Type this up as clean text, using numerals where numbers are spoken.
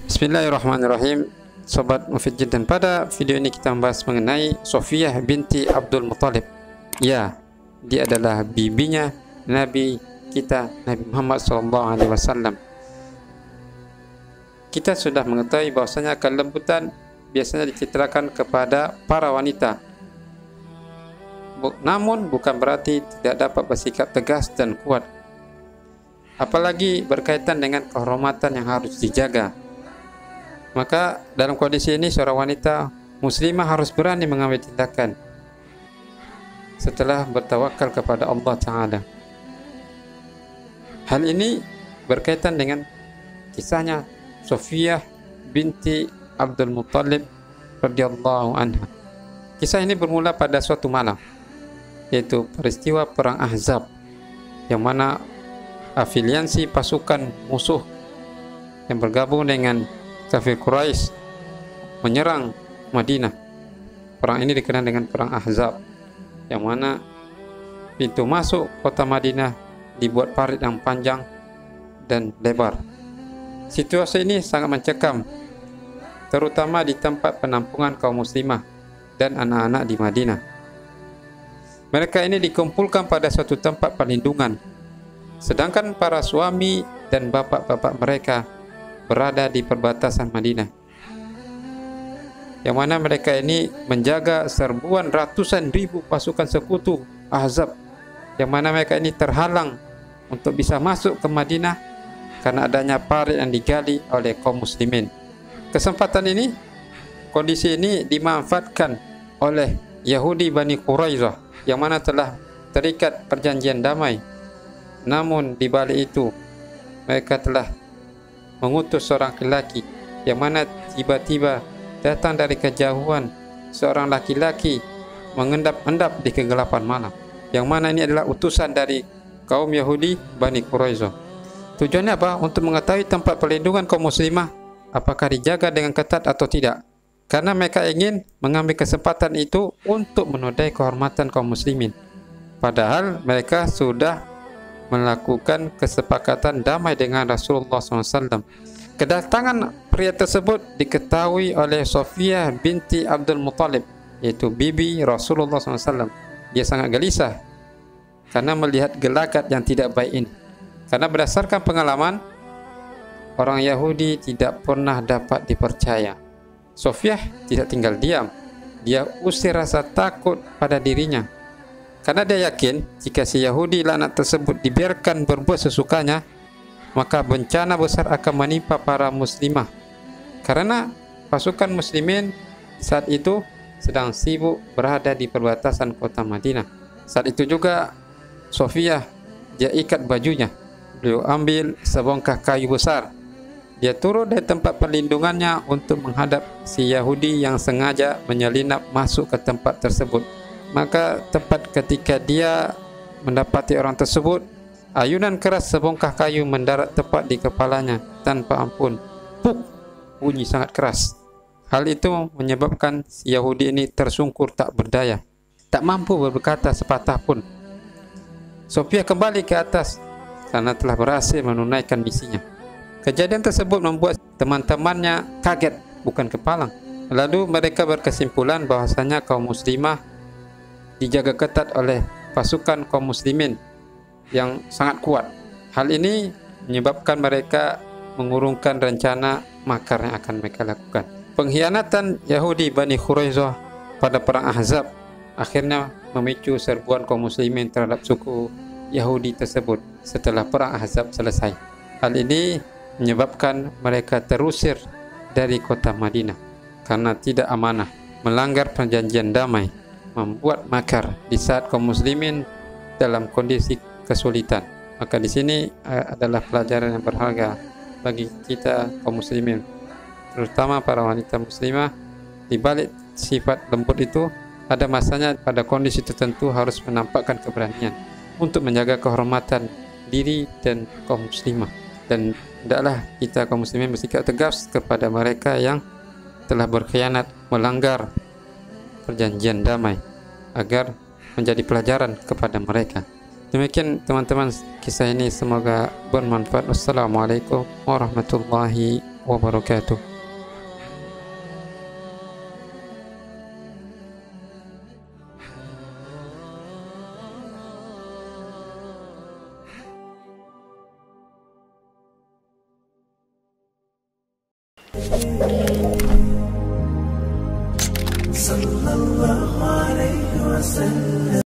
Bismillahirrahmanirrahim. Sobat Mufid Jiddan, pada video ini kita membahas mengenai Sofiyah binti Abdul Muthalib. Ya, dia adalah bibinya Nabi kita, Nabi Muhammad SAW. Kita sudah mengetahui bahwasanya kelembutan biasanya dicitrakan kepada para wanita. Namun bukan berarti tidak dapat bersikap tegas dan kuat. Apalagi berkaitan dengan kehormatan yang harus dijaga. Maka dalam kondisi ini seorang wanita muslimah harus berani mengambil tindakan setelah bertawakal kepada Allah Ta'ala. Hal ini berkaitan dengan kisahnya Sofiyah binti Abdul Muthalib radhiyallahu anha. Kisah ini bermula pada suatu malam, yaitu peristiwa perang Ahzab, yang mana afiliansi pasukan musuh yang bergabung dengan kafir Quraisy menyerang Madinah. Perang ini dikenal dengan perang Ahzab, yang mana pintu masuk kota Madinah dibuat parit yang panjang dan lebar. Situasi ini sangat mencekam, terutama di tempat penampungan kaum muslimah dan anak-anak di Madinah. Mereka ini dikumpulkan pada suatu tempat perlindungan, sedangkan para suami dan bapak-bapak mereka berada di perbatasan Madinah, yang mana mereka ini menjaga serbuan ratusan ribu pasukan sekutu Ahzab, yang mana mereka ini terhalang untuk bisa masuk ke Madinah karena adanya parit yang digali oleh kaum muslimin. Kesempatan ini, kondisi ini dimanfaatkan oleh Yahudi Bani Quraisyah, yang mana telah terikat perjanjian damai. Namun di balik itu mereka telah mengutus seorang laki-laki, yang mana tiba-tiba datang dari kejauhan seorang laki-laki mengendap-endap di kegelapan malam, yang mana ini adalah utusan dari kaum Yahudi Bani Quraisyah. Tujuannya apa? Untuk mengetahui tempat perlindungan kaum muslimah apakah dijaga dengan ketat atau tidak, karena mereka ingin mengambil kesempatan itu untuk menodai kehormatan kaum muslimin, padahal mereka sudah melakukan kesepakatan damai dengan Rasulullah SAW. Kedatangan pria tersebut diketahui oleh Sofiyah binti Abdul Muthalib, yaitu bibi Rasulullah SAW. Dia sangat gelisah karena melihat gelagat yang tidak baik ini, karena berdasarkan pengalaman, orang Yahudi tidak pernah dapat dipercaya. Sofiyah tidak tinggal diam, dia usir rasa takut pada dirinya, karena dia yakin jika si Yahudi laknat tersebut dibiarkan berbuat sesukanya, maka bencana besar akan menimpa para muslimah, karena pasukan muslimin saat itu sedang sibuk berada di perbatasan kota Madinah. Saat itu juga Sofiyah, dia ikat bajunya, beliau ambil sebongkah kayu besar, dia turun dari tempat perlindungannya untuk menghadap si Yahudi yang sengaja menyelinap masuk ke tempat tersebut. Maka tepat ketika dia mendapati orang tersebut, ayunan keras sebongkah kayu mendarat tepat di kepalanya tanpa ampun. Puk! Bunyi sangat keras. Hal itu menyebabkan si Yahudi ini tersungkur tak berdaya, tak mampu berkata sepatah pun. Sofiyah kembali ke atas karena telah berhasil menunaikan misinya. Kejadian tersebut membuat teman-temannya kaget, bukan kepalang. Lalu mereka berkesimpulan bahwasanya kaum muslimah dijaga ketat oleh pasukan kaum muslimin yang sangat kuat. Hal ini menyebabkan mereka mengurungkan rencana makar yang akan mereka lakukan. Pengkhianatan Yahudi Bani Quraisyah pada perang Ahzab akhirnya memicu serbuan kaum muslimin terhadap suku Yahudi tersebut setelah perang Ahzab selesai. Hal ini menyebabkan mereka terusir dari kota Madinah karena tidak amanah, melanggar perjanjian damai, membuat makar di saat kaum muslimin dalam kondisi kesulitan. Maka di sini adalah pelajaran yang berharga bagi kita kaum muslimin, terutama para wanita muslimah. Di balik sifat lembut itu, ada masanya pada kondisi tertentu harus menampakkan keberanian untuk menjaga kehormatan diri dan kaum muslimah. Dan hendaklah kita kaum muslimin bersikap tegas kepada mereka yang telah berkhianat, melanggar perjanjian damai, agar menjadi pelajaran kepada mereka. Demikian teman-teman kisah ini, semoga bermanfaat. Wassalamualaikum warahmatullahi wabarakatuh. sallallahu alaihi wasallam.